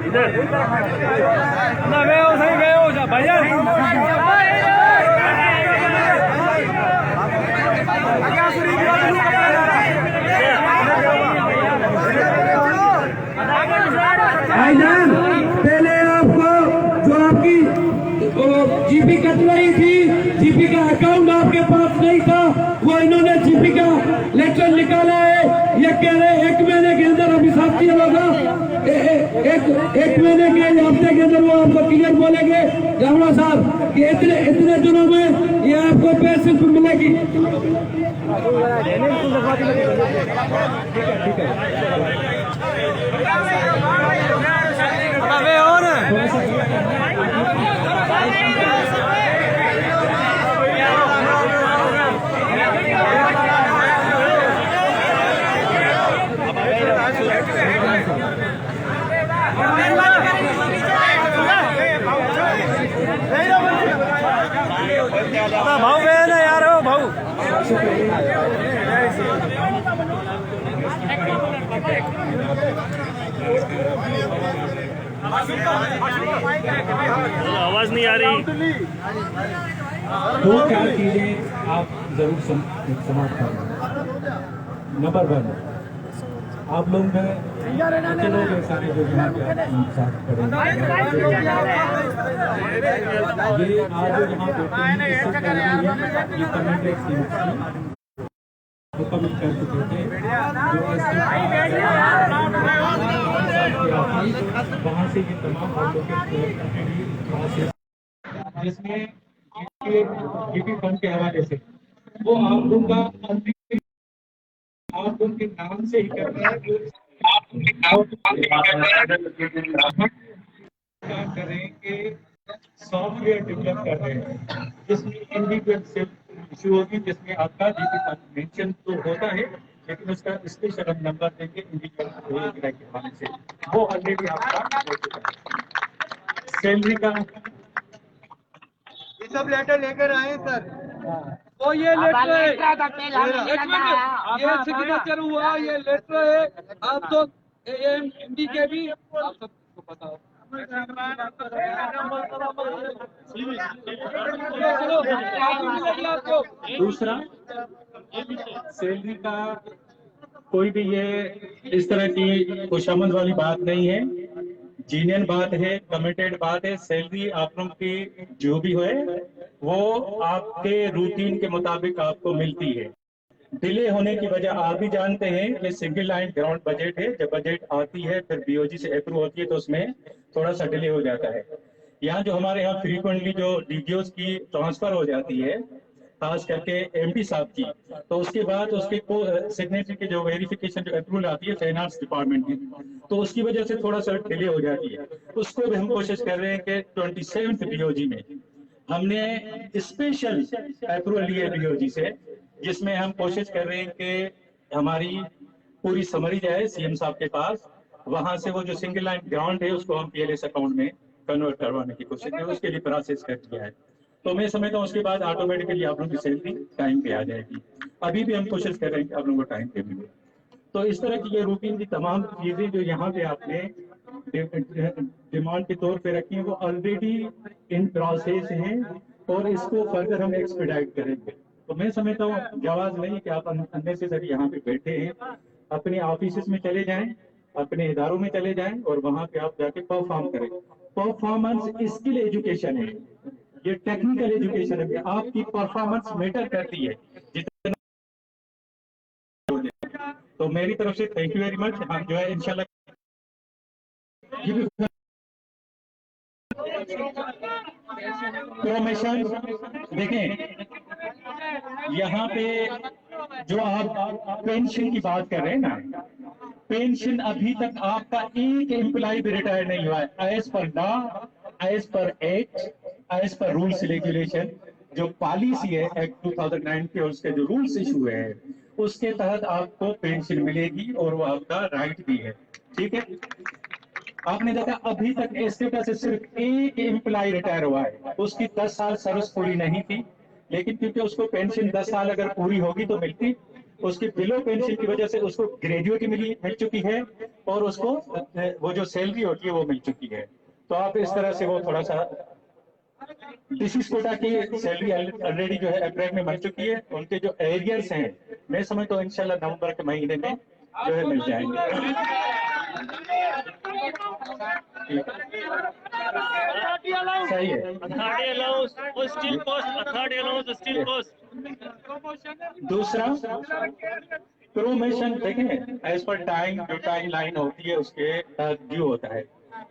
ना गए हो सही गए हो जा भैया। भाईजान पहले आपको जो आपकी जीपी कट रही थी, जीपी का अकाउंट आपके पास नहीं था, वो इन्होंने जीपी का लेटर निकाला है। ये कह रहे 1 महीने के अंदर अभी साफ किया होगा, एक महीने के हफ्ते के अंदर वो आपको क्लियर बोलेंगे रावणा साहब कि इतने दिनों में ये आपको पैसे मिलेगी। ठीक है और भाऊ गए ना यार हो भाऊ। आवाज नहीं आ रही। 2-4 चीजें आप जरूर समाप्त करें। नंबर 1, आप लोग में अच्छे लोग हैं सारे जो यहाँ पे साथ खड़े हैं। ये आज जो यहाँ बैठे हैं इससे पहले ये कमेंट कमिट कर चुके थे जो वहाँ से ये तमाम जिसमें जीपी फंड के हवाले से वो आप लोग का आप उनके नाम से ही कर रहे हैं करें कि सॉफ्टवेयर डेवलप कर रहे हैं जिसमें इंडिविजुअल सेल्फ इशू होगी, जिसमें आपका जीपी फंड मेंशन तो होता है लेकिन उसका स्पेशल नंबर देंगे इंडिविजुअल के हवाले से, वो ऑलरेडी आपका हो चुका है। सैलरी का ये सब लेटर लेकर आए सर। तो ये लेटर है, ये सिग्नेचर हुआ, ये लेटर है। आप तो एमडी के भी आप सबको पता हो। दूसरा सैलरी का कोई भी ये इस तरह की खुशामद वाली बात नहीं है, जीनियन बात है, कमिटेड बात है। सैलरी आप लोग की जो भी है वो आपके रूटीन के मुताबिक आपको मिलती है। डिले होने की वजह आप भी जानते हैं कि सिंगल लाइन ग्राउंड बजट है, जब बजट आती है फिर बीओजी से अप्रूव होती है तो उसमें थोड़ा सा डिले हो जाता है। यहाँ जो हमारे यहाँ फ्रीक्वेंटली जो डीडीओज की ट्रांसफर हो जाती है खास करके एमडी साहब की, तो उसके बाद उसके सिग्नेचर की जो वेरिफिकेशन जो अप्रूवल आती है फाइनेंस डिपार्टमेंट की, तो उसकी वजह से थोड़ा सा डिले हो जाती है। उसको भी हम कोशिश कर रहे हैं कि 27th बीओजी में हमने स्पेशल अप्रूवल लिए बीओजी से, जिसमें हम कोशिश कर रहे हैं कि हमारी पूरी समरी जाए सीएम साहब के पास, वहां से वो जो सिंगल लाइन ग्राउंड है उसको हम पीएलएस अकाउंट में कन्वर्ट करवाने की कोशिश करें, उसके लिए प्रोसेस कर दिया है। तो मैं समझता हूँ उसके बाद ऑटोमेटिकली आप लोगों की सैलरी टाइम पे आ जाएगी। अभी भी हम कोशिश कर रहे हैं कि आप लोगों को टाइम पे मिले। तो इस तरह की ये रूटीन की तमाम चीजें जो यहाँ पे आपने डिमांड के तौर पे रखी है वो ऑलरेडी इन प्रोसेस हैं और इसको फर्दर हम एक्सपीडाइट करेंगे। तो मैं समझता हूँ जवाब नहीं कि आप अननेसेसरी यहाँ पे बैठे हैं, अपने ऑफिस में चले जाएं, अपने इदारों में चले जाएं और वहां पे आप जाके परफॉर्म करें। परफॉर्मेंस स्किल एजुकेशन है, ये टेक्निकल एजुकेशन है, आपकी परफॉर्मेंस मैटर करती है जितना। तो मेरी तरफ से थैंक यू वेरी मच। हम जो है इंशाल्लाह प्रमोशन देखें, यहाँ पे जो आप पेंशन की बात कर रहे हैं ना, पेंशन अभी तक आपका एक एम्प्लॉय भी रिटायर नहीं हुआ है। As per law, as per act, as per rules regulation, जो पॉलिसी है एक्ट 2009 के और उसके जो रूल्स इशू है उसके तहत आपको पेंशन मिलेगी और वो आपका राइट भी है। ठीक है, आपने देखा अभी तक स्टेटस से सिर्फ एक एम्प्लॉय रिटायर हुआ है, उसकी 10 साल सर्विस पूरी नहीं थी, लेकिन क्योंकि उसको पेंशन 10 साल अगर पूरी होगी तो मिलती, उसकी बिलो पेंशन की वजह से उसको ग्रेजुएटी मिल चुकी है और उसको वो जो सैलरी होती है वो मिल चुकी है। तो आप इस तरह से वो थोड़ा सा डिसीज कोटा की सैलरी ऑलरेडी जो है अप्रैल में मिल चुकी है। उनके जो एरियर्स हैं मैं समझता हूँ इंशाल्लाह नवंबर के महीने में जो है मिल जाएंगे। सही है। Authority allowance still cost, authority allowance still cost. दूसरा प्रोमोशन देखें एज पर टाइम जो टाइम लाइन होती है उसके ड्यू होता है।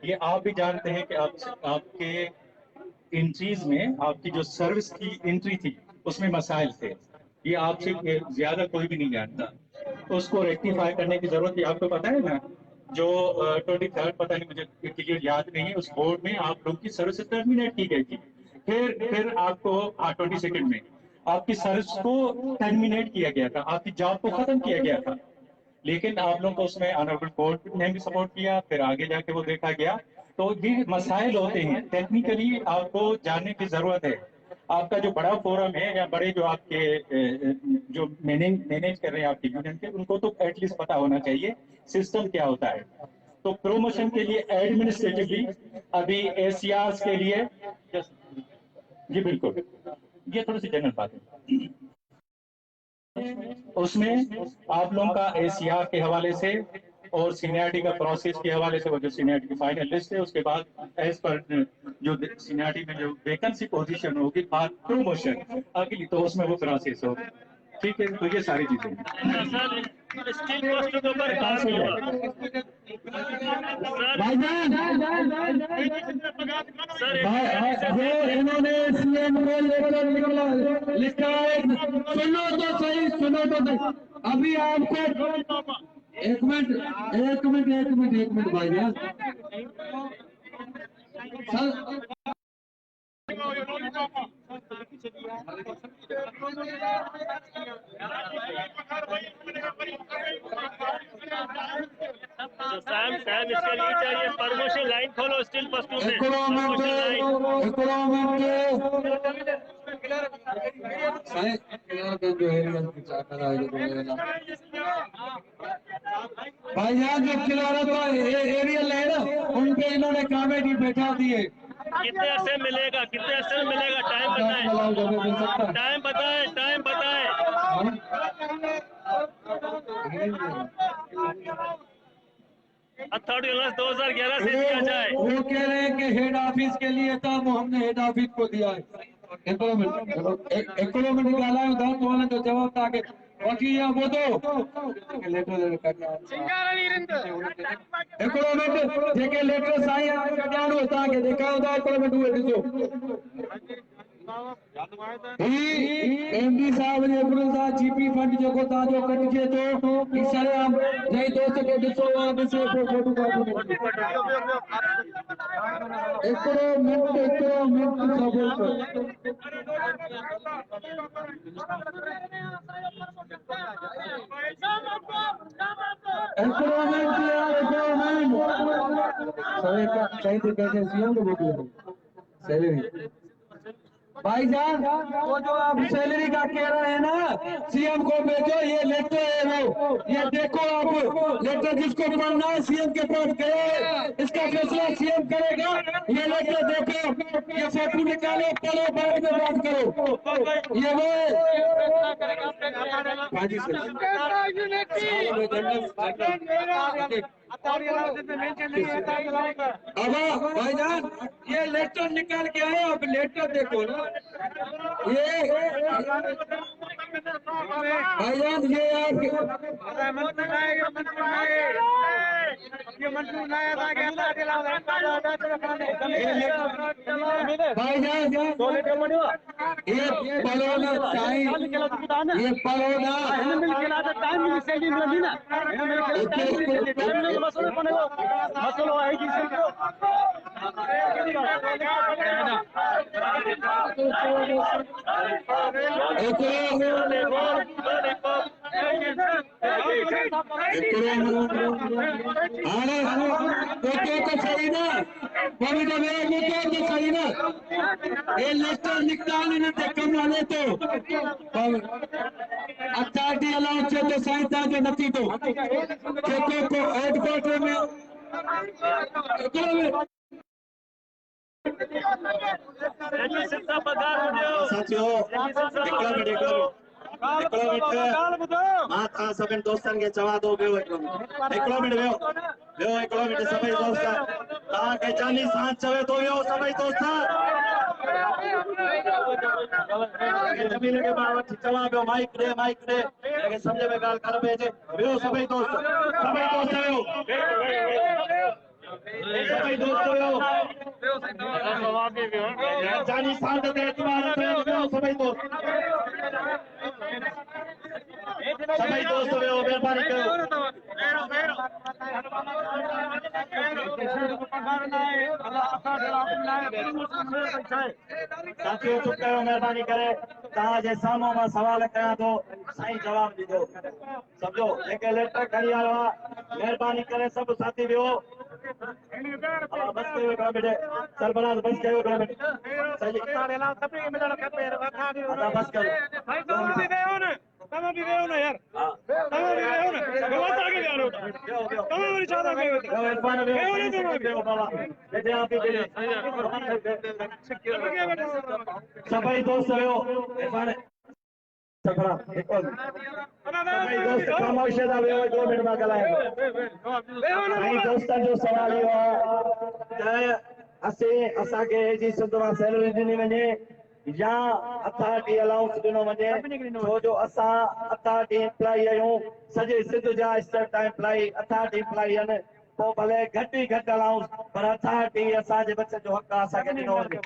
ये आप भी जानते हैं कि आपके एंट्रीज में आपकी जो सर्विस की एंट्री थी उसमें मसाइल थे। ये आपसे ज्यादा कोई भी नहीं जानता। तो उसको रेक्टिफाई करने की जरूरत है। आपको पता है ना जो 23rd पता नहीं मुझे क्लियर याद नहीं है उस बोर्ड में आप लोग की सर्विस टर्मिनेट की गई थी। फिर आपको 22nd में आपकी सर्विस को टर्मिनेट किया गया था, आपकी जॉब को खत्म किया गया था। लेकिन आप लोगों को उसमें ऑनरेबल कोर्ट ने भी सपोर्ट किया, फिर आगे जाके वो देखा गया। तो ये मसाइल होते हैं, टेक्निकली आपको जानने की जरूरत है। आपका जो बड़ा फोरम है या बड़े जो आपके जो मैनेज कर रहे हैं आपके यूनियन के, उनको तो एटलीस्ट पता होना चाहिए सिस्टम क्या होता है। तो प्रमोशन के लिए एडमिनिस्ट्रेटिवली अभी एसीआर के लिए जी बिल्कुल, ये थोड़ी सी जनरल बात है। उसमें आप लोगों का एसीआर के हवाले से और सीनियरिटी का प्रोसेस के हवाले से वो जो सीनियरिटी की फाइनल लिस्ट है उसके बाद एज पर जो सीनियरिटी में जो वैकेंसी पोजीशन होगी बाद प्रमोशन अगली, तो उसमें वो प्रोसेस होगा। ठीक है, तो ये सारी चीजें सर स्टिल कॉस्ट के ऊपर काम होगा सर। इन्होंने सीएम को लेकर लिखा है, सुनो तो सही। अभी आपको एक मिनट भाई यार सैम इसके लिए चाहिए प्रमोशन लाइन खोलो स्टिल कॉस्ट में। भाईजान जो खिलाड़ा का एरियल है ना उनके इन्होंने कॉमेडी बैठा दिए। कितने अरसे मिलेगा, कितने अरसे में मिलेगा? टाइम बताएं। अथॉरिटी 2011 से दिया जाए। वो कह रहे हैं कि हेड ऑफिस के लिए था, वो हमने हेड ऑफिस को दिया है। इकोनॉमिक निकाला है उधर तो वाले तो जवाब था कि बाकी ये वो दो इकोनॉमिक जेके लेटर साइन कल्याण होता है देखा होता है इकोनॉमिक हुए तो एमडी साहब ने पुरस्कार जीपी फंड जो को था जो कट के तो इस सारे हम नहीं दो सके दिसो आप से फोटो काटो इकोनॉमिक सही तरीके से सीएम को बोलिए सैलरी भाईजान वो जो आप सैलरी का कह रहे हैं ना सीएम को भेजो, ये लेटर है वो, ये देखो आप लेटर जिसको पढ़ना है सीएम के पास गए, इसका फैसला सीएम करेगा। ये लेटर देखो, ये फोटो निकालो, पढ़ो, बाद में बात करो। ये वो अब भाईजान ये लेटर निकाल के आए, अब लेटर देखो ना ये भाईजान ये भाईजान ये पलोना ये पलोना सही ना भाभी तो मेरा मुद्दा तो सही ना ये लेटर निकला नहीं ते कम वाले तो अथॉरिटी अलाउंस से तो सही था जो नथी तो को हेडक्वार्टर में एडमिशन सां पघार हुजेव साथियों हिकिड़ो मिंट मां तव्हां सभिनि दोस्तनि खे चवां थो वियो हिकिड़ो मिंट हिकिड़ो मिंट सभई दोस्त तव्हांखे जानी सां चवे थो वियो सभई दोस्त जमीन खे मां वठी चवां पियो माइक ॾे हिनखे सम्झ में ॻाल्हि कर पई अचे वियो सभई दोस्त वियो सभई दोस्त वियो जानी सांड ते एतवार वियो सभई दोस्त वियो महिरबानी कयो साथियों चुप कयो महिरबानी करे तव्हांजे साम्हूं मां सवाल कयां थो साईं जवाब ॾिजो सम्झो जेके लेटर खणी आयो आहे महिरबानी करे सभु साथी वियो बस कयो हिकिड़ा मिंट सरबराह बस कयो हिकिड़ा मिंट बस करो तव्हां बि वेहो न यार तव्हां बि वेहो न गलत आगे जा रहे हो तव्हां वरी छा था कयो सभई दोस्त वियो सभई दोस्त ख़ामोश था वियो 2 मिंट मां ॻाल्हायां साईं दोस्तनि जो सवाल इहो आहे त असांखे जी सिंध मां सैलरी ॾिनी वञे या अथॉरिटी अलाउंस ॾिनो वञे छो जो असां अथॉरिटी एम्प्लॉई आहियूं सॼे सिंध जा स्टेट एम्प्लॉई अथॉरिटी एम्प्लॉई आहिनि पोइ भले घटि ई घटि अलाउंस पर अथॉरिटी असांजे बचनि जो हक़ आहे असांखे ॾिनो वञे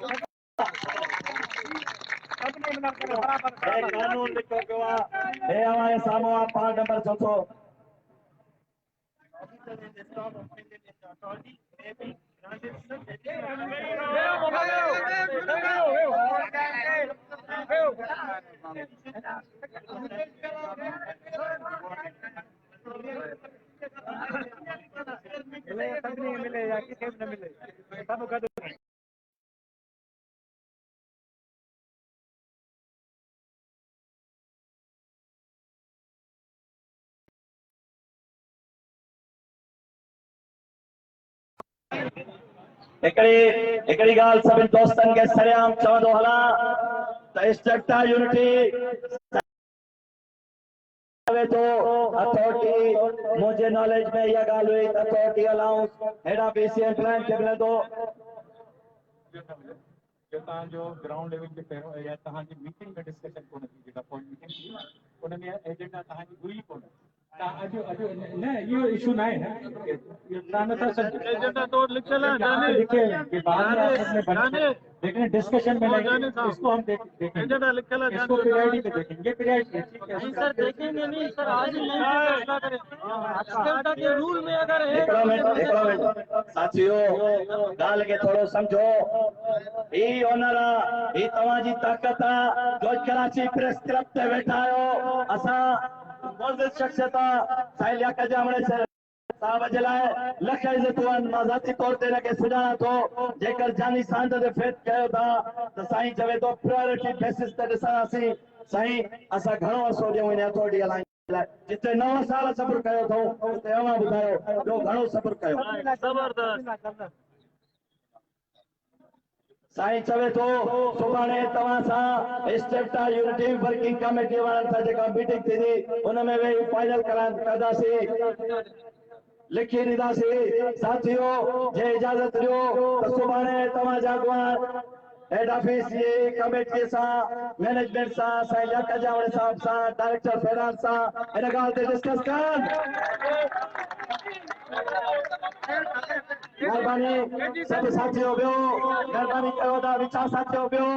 कानून लिखियो पियो आहे हे हमारे साम्हूं आहे पार्ट नंबर 400 मिले या किसी न मिले सब गॾु हिकिड़ी ॻाल्हि सभिनि दोस्तनि खे सरेआम चवंदो हलां त स्ट्रक्टा यूनिटी अथॉरिटी मुंहिंजे नॉलेज में इहा ॻाल्हि हुई अथॉरिटी अलाउंस हेॾा BCM प्लान खे मिलंदो जो तव्हांजो ग्राउंड लेवल ते पहिरियों या तव्हांजी मीटिंग में डिस्कशन कोन थी जेका पॉइंट मीटिंग थी उन में एजेंडा तव्हांजी हुई कोन अॼु न इहो इशू न आहे न तव्हां नथा सम्झो एजेंडा तो लिखल है लिखे कि बाद में आपस में बने लेकिन डिस्कशन में नहीं इसको हम देखेंगे एजेंडा लिखल है इसको पीरियड पे देखेंगे ये पीरियड नहीं सर देखेंगे नहीं सर आज नहीं फैसला करें स्टेटा के रूल में अगर है हिकिड़ो मिंट साथियों ॻाल्हि खे थोरो सम्झो ही ऑनर आहे ही तव्हांजी ताक़त आहे जो कराची प्रेस क्लब ते वेठा आहियो असां मुअज़्ज़िज़ शख़्सियत साईं लियाकत जामणे साहब जे लाइ लख इज़तूं आहिनि मां ज़ाती तौर ते हिनखे सुञाणां थो जेकर जानी सांड ते फेथ कयो था त साईं चवे थो प्रायोरिटी बेसिस ते ॾिसंदासीं साईं असां घणो असो ॾियूं हिन अथॉरिटी अलाइंस लाइ जिते 9 साल सब्र कयो अथऊं उते अवां ॿुधायो ॿियो घणो सब्र कयो जबरदस्त साईं चवे थो सुभाणे तव्हां सां स्टेटा यूनिटी वर्किंग कमेटी वारनि सां जेका मीटिंग थींदी उन में वेही फाइनल कराइण कंदासीं लिखी ॾींदासीं साथियों जे इजाज़त ॾियो त सुभाणे तव्हांजा अॻुवान हेड ऑफिस जी कमेटी सां मैनेजमेंट सां साईं लियाकत जामणे साहब सां डायरेक्टर फाइनेंस सां हिन ॻाल्हि ते डिस्कस कनि मेहरबानी सब साथियों वियो मेहरबानी कयो था विचा साथियों वियो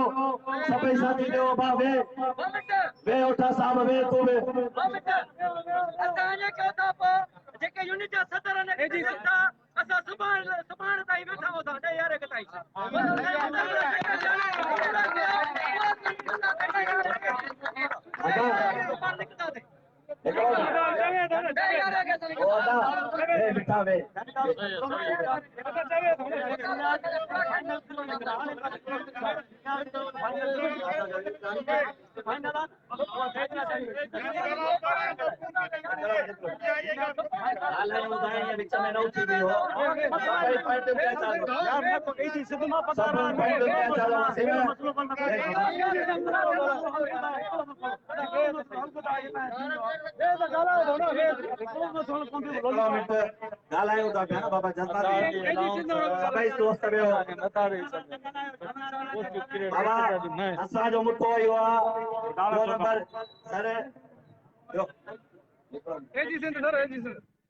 सभई साथी वियो भाउ वे उठा साहब वे तूं वे असांजे कयो था पोइ जेके यूनिट जा सदर आहिनि असां सुभाणे ताईं वेठा हुआ ॾह यारहें ताईं हिकिड़ो बिठा वे विच में न उथी वियो ॻाल्हायूं था पिया न बाबा जनता सभई दोस्त वियो बाबा असांजो मुठो इहो आहे नंबर सर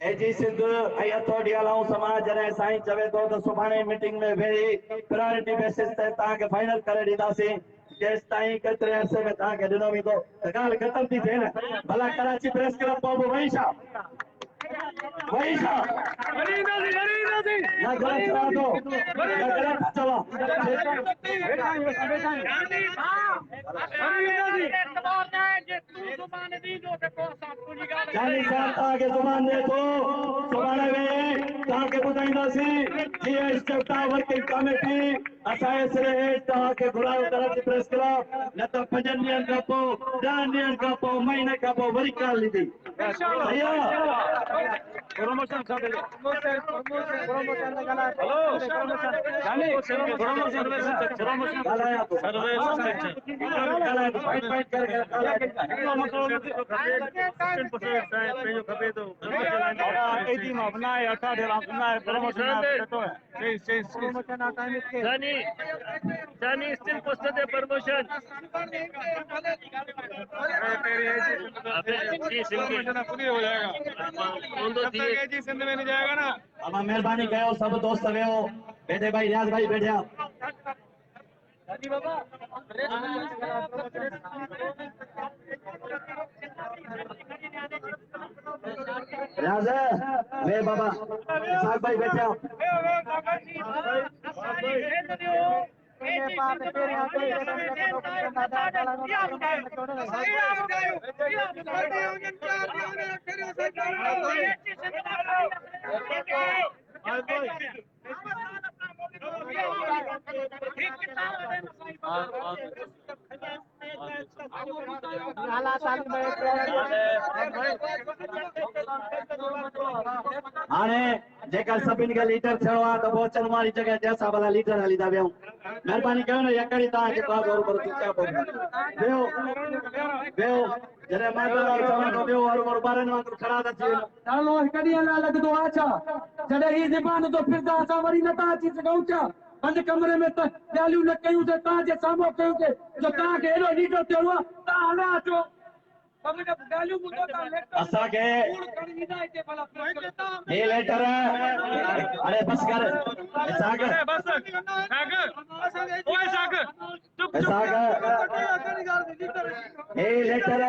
एजी सिंध ऐं अथोड़ी अलाऊं समाज जॾहिं साईं चवे थो त सुभाणे मीटिंग में वेही प्रायोरिटी बेसिस ते तव्हांखे फाइनल करे ॾींदासीं जेसि ताईं केतिरे अरसे में तव्हांखे ॾिनो वेंदो त ॻाल्हि ख़तम थी थिए न भला कराची प्रेस क्लब पोइ बि वही छा या ग़लति चवां थो या ग़लति चवां जानी साहब तव्हांखे ज़ुबान ॾे थो सुभाणे वेही तव्हांखे ॿुधाईंदासीं जीअं इस्तेफ्ता वर्किंग कमेटी असांजे सिरे हेठि तव्हांखे घुरायो कराची प्रेस क्लब न त 5 ॾींहंनि खां पोइ 10 ॾींहंनि खां पोइ महीने खां पोइ वरी ॻाल्हि ॾींदी प्रमोशन स्टिल पोस्ट दे प्रमोशन पूरी हो जाएगा जी सिंध में नहीं जाएगा ना अब मेहरबानी कयो सब दोस्त वियो बैठे भाई रियाज भाई बैठा रियाज वे बाबा साहब भाई बैठा हाणे जेकर सभिनि खे लीडर थियणो आहे त पोइ अचनि वारी जॻह ते असां भला लीडर हली था वियूं महिरबानी कयो न यकड़ी तव्हांखे वेहो जॾहिं मां चवां थो वियो वारो ॿारनि वांगुरु खड़ा था थी नालो हिकु ॾींहं लाइ लॻंदो आहे छा जॾहिं ही ज़बान थो फिरंदा असां वरी नथा अची सघूं छा बंदि कमरे में त ॻाल्हियूं न कयूंसीं तव्हांजे साम्हूं कयूंसीं जो तव्हांखे हेॾो लीडर थियणो आहे तव्हां हलिया अचो असांखे हे लेटर अरे बस कर हे लेटर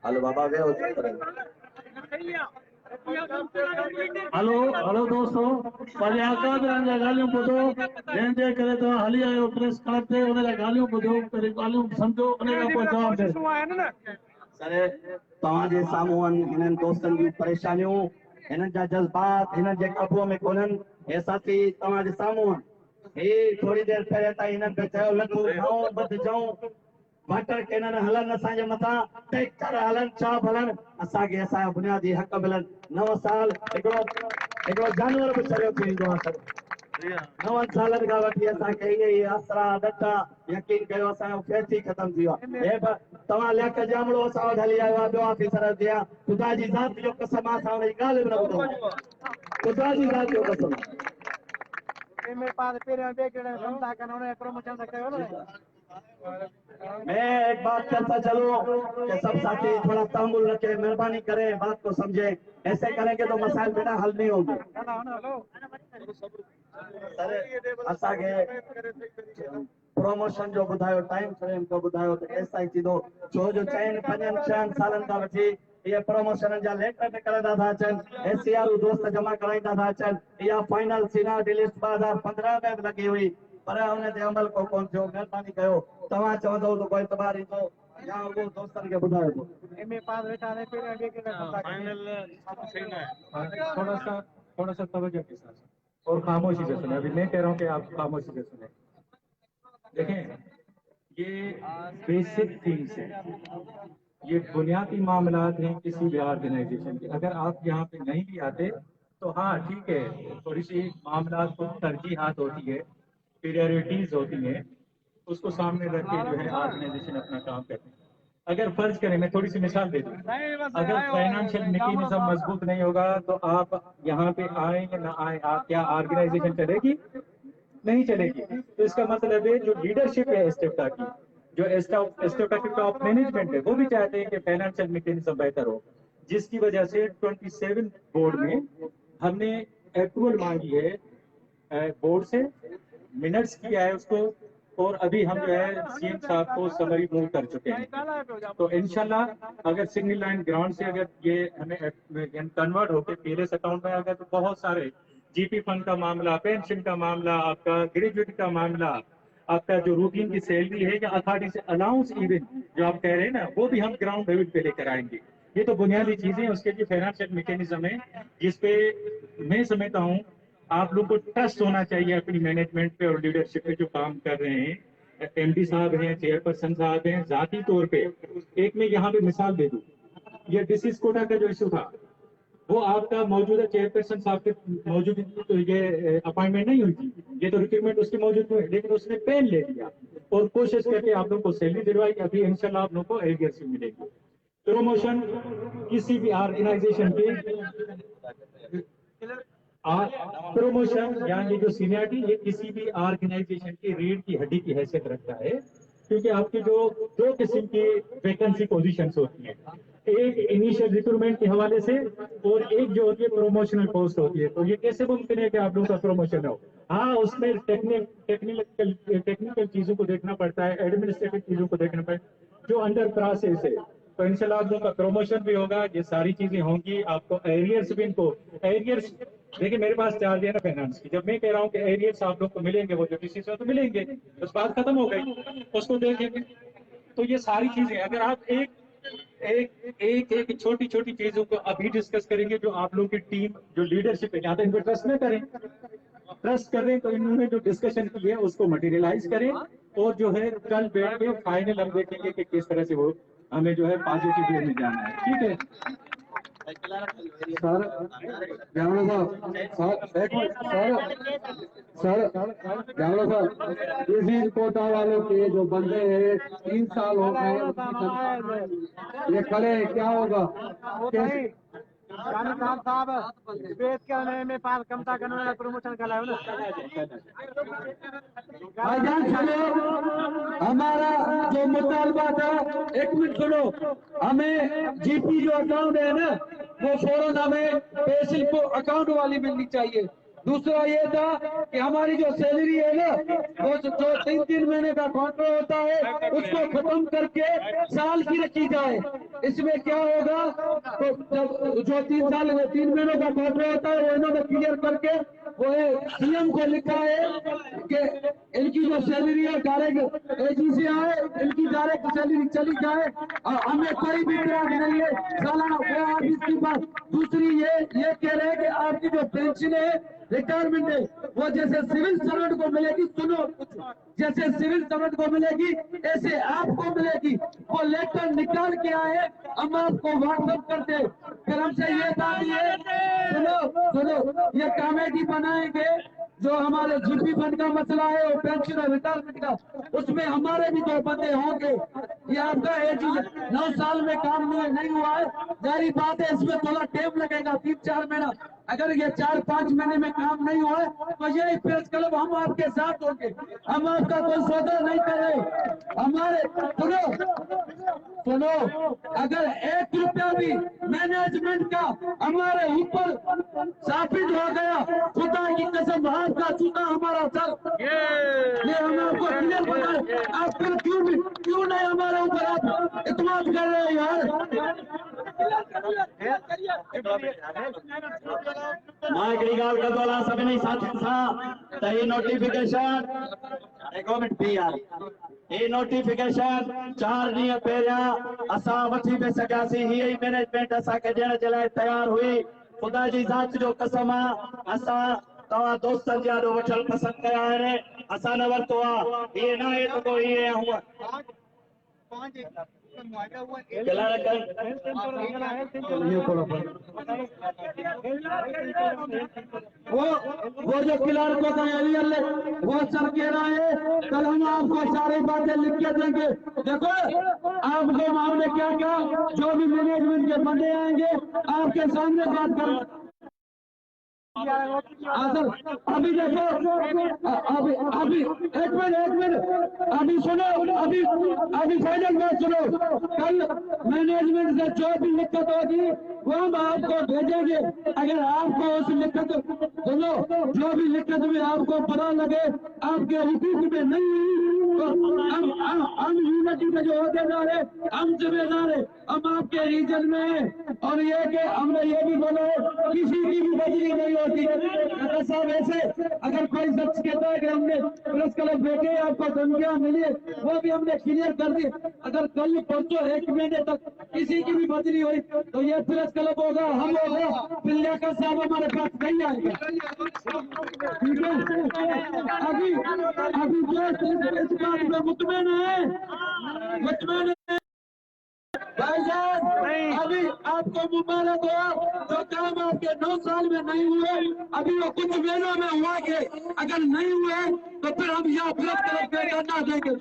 हेलो बाबा वे हेलो हेलो दोस्तों पंहिंजे आकादरनि जा ॻाल्हियूं ॿुधो जंहिंजे करे तव्हां हली आयो प्रेस क्लब ते उन जा ॻाल्हियूं ॿुधो पहिरीं ॻाल्हियूं सम्झो उन खां पोइ जवाब ॾियो सर तव्हांजे साम्हूं हिननि दोस्तनि जूं परेशानियूं हिननि जा जज़्बात हिननि जे काबूअ में कोन्हनि हे साथी तव्हांजे साम्हूं ही थोड़ी देर पहिरियों ताईं हिननि खे चयो लॻो खाऊं ॿधिजऊं वाटर कैनन हलन असांजे मथां ट्रैक्टर हलन चाप हलन असांखे असांजा बुनियादी हक़ मिलन 9 साल हिकिड़ो जानवर बि चरियो थी वेंदो आहे 9 सालनि खां वठी असांखे इहे आसरा ॾटा यकीन कयो असांजो फेथ ई ख़तम थी वियो आहे तव्हां लियाक जामड़ो असां वटि हली आयो आहे ॿियो ऑफिसर थिया ख़ुदा जी ज़ात जो कसम आहे असां हुनजी ॻाल्हि बि न ॿुधो ख़ुदा जी ज़ात जो कसम मैं एक बात करता चलूं कि सब साथी थोड़ा तहमुल रखे मेहरबानी करें बात को समझे ऐसे करेंगे तो मसाइल बेटा हल नहीं होंगे सर असांखे प्रमोशन जो ॿुधायो टाइम फ्रेम को ॿुधायो त केसिताईं थींदो, छो जो 4-5 सालनि खां वठी ये प्रमोशन जा लेटर निकलंदा था अचनि, SCR दोस्त जमा कराईंदा था अचनि। इहा फाइनल सीनियरिटी लिस्ट 2015 में लगी हुई, पर उन ते अमल को कोन थियो। महिरबानी कयो, तव्हां चवंदो त कोई तबार ईंदो या उहो दोस्तनि खे ॿुधायो थो। थोड़ा सा तवज्जो के साथ और खामोशी से सुने। अभी मैं कह रहा हूँ कि आप खामोशी से सुने। देखें, ये बेसिक थिंग्स है, ये बुनियादी मामलात हैं किसी भी ऑर्गेनाइजेशन के। अगर आप यहाँ पे नहीं भी आते तो हाँ ठीक है, थोड़ी सी मामलात को तरजीहात होती है, प्रायोरिटीज होती हैं, उसको सामने रख के जो है ऑर्गेनाइजेशन अपना काम करते हैं। अगर फर्ज करें, मैं थोड़ी सी मिसाल दे दूं, अगर फाइनेंशियल मैकेनिज्म मजबूत नहीं होगा तो आप यहाँ पे आए या ना आए, आप क्या ऑर्गेनाइजेशन चलेगी? नहीं चलेगी। तो इसका मतलब है जो लीडरशिप है एस्टेटा की, जो एस्टेटा की टॉप मैनेजमेंट है, वो भी चाहते हैं कि फाइनेंशियल मैकेनिज्म बेहतर हो, जिसकी वजह से 27 बोर्ड में हमने अप्रूवल मांगी है बोर्ड से, मिनट्स किया है उसको, और अभी हम जो है सीएम साहब को समरी मूव कर चुके हैं। तो इंशाल्लाह अगर सिग्नल लाइन ग्राउंड से अगर ये हमें कन्वर्ट होकर पीएलएस अकाउंट में आ गया तो बहुत सारे जीपी फंड का मामला, पेंशन का मामला, आपका ग्रेजुएट का मामला, आपका जो रूटीन की सैलरी है या अथॉरिटी से अलाउंस इवन जो आप कह रहे हैं ना, वो भी हम ग्राउंड लेवल पे लेकर आएंगे। ये तो बुनियादी चीजें, उसके लिए फाइनेंशियल मैकेनिज्म है जिसपे मैं समझता हूँ आप लोग को ट्रस्ट होना चाहिए अपनी मैनेजमेंट पे और लीडरशिप पे जो काम कर रहे हैं। एमडी साहब हैं, चेयरपर्सन साहब हैं, जाती तौर पे एक मैं यहाँ पे मिसाल दे दूं, ये डिसीज कोटा का जो इशू था वो आपका मौजूदा चेयरपर्सन साहब के मौजूद तो ये अपॉइंटमेंट नहीं हुई थी, ये तो रिक्रूटमेंट उसके मौजूद हुए, लेकिन उसने पेन ले लिया और कोशिश करके आप लोग को सैलरी दिलवाई। अभी इंशाल्लाह आप लोग को एरियर से मिलेगी। प्रमोशन किसी भी ऑर्गेनाइजेशन के प्रमोशन यानी जो सीनियरिटी, ये किसी भी ऑर्गेनाइजेशन की रीढ़ की हड्डी की हैसियत रखता है, क्योंकि आपकी जो दो किस्म की वैकेंसी पोजीशंस होती हैं, एक इनिशियल रिक्रूटमेंट के हवाले से और एक जो होती है प्रमोशनल पोस्ट होती है। तो ये कैसे मुमकिन है कि आप लोगों का प्रमोशन हो? हाँ, उसमें टेक्निकल चीजों को देखना पड़ता है, एडमिनिस्ट्रेटिव चीजों को देखना पड़ता है जो अंडर प्रोसेस है। तो इंशाल्लाह आप लोगों का प्रमोशन भी होगा, ये सारी चीजें होंगी। आपको एरियर्स भी, इनको एरियर्स देखिए, मेरे पास चार्ज है ना फाइनेंस की, जब मैं कह रहा हूँ कि एरियर्स आप लोग को मिलेंगे, वो जो डिसीजन तो मिलेंगे, बस बात खत्म हो गई, उसको देखेंगे। तो ये सारी चीजें अगर आप एक छोटी छोटी चीजों को अभी डिस्कस करेंगे, जो आप लोग की टीम जो लीडरशिप है, या तो इनको ट्रस्ट में करें, ट्रस्ट करें तो इन्होंने जो डिस्कशन की है उसको मटेरियलाइज करें, और जो है कल बैठ के फाइनल हम देखेंगे कि किस तरह से वो हमें जो है पॉजिटिव वे में जाना है। ठीक है सर, जावड़ा साहब, एक मिनट सर, जावड़ा साहब, डिसीज कोटा वालों के जो बंदे हैं 3 साल हो गए, ये खड़े हैं, क्या होगा? साहब स्पेस के होने में पास कमता करने प्रमोशन का लाओ ना भाईजान सुनो, हमारा जो मुतालबा था, 1 मिनट सुनो, हमें जीपी जो अकाउंट है ना, वो फौरन हमें पेसिल को अकाउंट वाली मिलनी चाहिए। दूसरा ये था कि हमारी जो सैलरी है ना, वो जो 3-3 महीने का कॉन्ट्रैक्ट होता है, उसको खत्म करके साल की रखी जाए। इसमें क्या होगा, तो जो 3 महीनों का कॉन्ट्रैक्ट होता है वो इन्होंने क्लियर करके वो सीएम को लिखा है कि इनकी जो सैलरी है डायरेक्ट एजी से आए, इनकी डायरेक्ट सैलरी चली जाए, हमें कोई भी इतराज नहीं है सालाना। वो आप इसकी बात। दूसरी ये कह रहे हैं कि आपकी जो पेंशन है, रिटायरमेंट है, वो जैसे सिविल सर्वेंट को मिलेगी, सुनो, जैसे सिविल सर्वेंट को मिलेगी ऐसे आपको मिलेगी। वो लेटर निकाल के आए, हम आपको व्हाट्सएप करते। फिर हमसे ये बात है, सुनो, ये कमेटी बनाएंगे जो हमारे जीपी फंड का मसला है और पेंशन और रिटायरमेंट का, उसमें हमारे भी 2 बंदे होंगे। ये आपका एज 9 साल में काम नहीं हुआ है, जारी बात है, इसमें थोड़ा टाइम लगेगा, 3-4 महीना। अगर ये 4-5 महीने में काम नहीं हुआ तो यही प्रेस क्लब हम आपके साथ होंगे, हम आपका कोई सौदा नहीं करे। हमारे सुनो, अगर 1 रुपया भी मैनेजमेंट का हमारे ऊपर साबित हो गया। खुदा की कसम हाथ का चूता हमारा सर, ये हमें आपको क्लियर पता है। आप फिर क्यों नहीं हमारे ऊपर आप इत्मीनान कर रहे हैं यार। मां हिकिड़ी ॻाल्हि कंदो हलां सभिनी साथियुनि सां त ही नोटिफिकेशन हिकु मिंट बि यार, ही नोटिफिकेशन 4 ॾींहं पहिरियां असां वठी बि सघियासीं। हीअ ई मैनेजमेंट असांखे ॾियण जे लाइ तयार हुई। ख़ुदा जी ज़ात जो कसम आहे, असां तव्हां दोस्तनि जे आॾो वठण पसंदि कया आहिनि, असां न वरितो आहे। इहे न आहे त पोइ इहे हूअं वो जो क्लार्क होता है वो सर कह रहा है कल हम आपको सारी बातें लिख के देंगे। देखो आपको हमने क्या क्या जो भी मैनेजमेंट के बंदे आएंगे आपके सामने बात कर। सर अभी देखो, अभी एक मिनट अभी सुनो, अभी फाइनल बात सुनो। कल मैनेजमेंट से जो भी दिक्कत होगी वो हम आपको भेजेंगे। अगर आपको उस दिक्कत सुनो, जो भी दिक्कत में आपको पता लगे आपके रिपीट में नहीं तो हम यूनिटी के जो होदेदार है, हम जिम्मेदार है, हम आपके रीजन में हैं। और ये कि हमने ये भी बोला किसी की भी बदली नहीं होती। डॉक्टर साहब ऐसे अगर कोई शख्स कहता है कि हमने प्रेस क्लब बैठे आपको धमकियां मिली, वो भी हमने क्लियर कर दी। अगर कल परसों 1 महीने तक किसी की भी बदली हुई तो ये प्रेस क्लब होगा, हम होगा, फिर लेकर साहब हमारे पास नहीं आएंगे। ठीक है, अभी जो इस बात में मुतमैन है भाईजान, अभी आपको मुबारक हो। जो काम आपके 9 साल में नहीं हुए अभी वो कुछ महीनों में हुआ कि अगर नहीं हुए तो फिर हम यहाँ प्रेस क्लब में करना देंगे।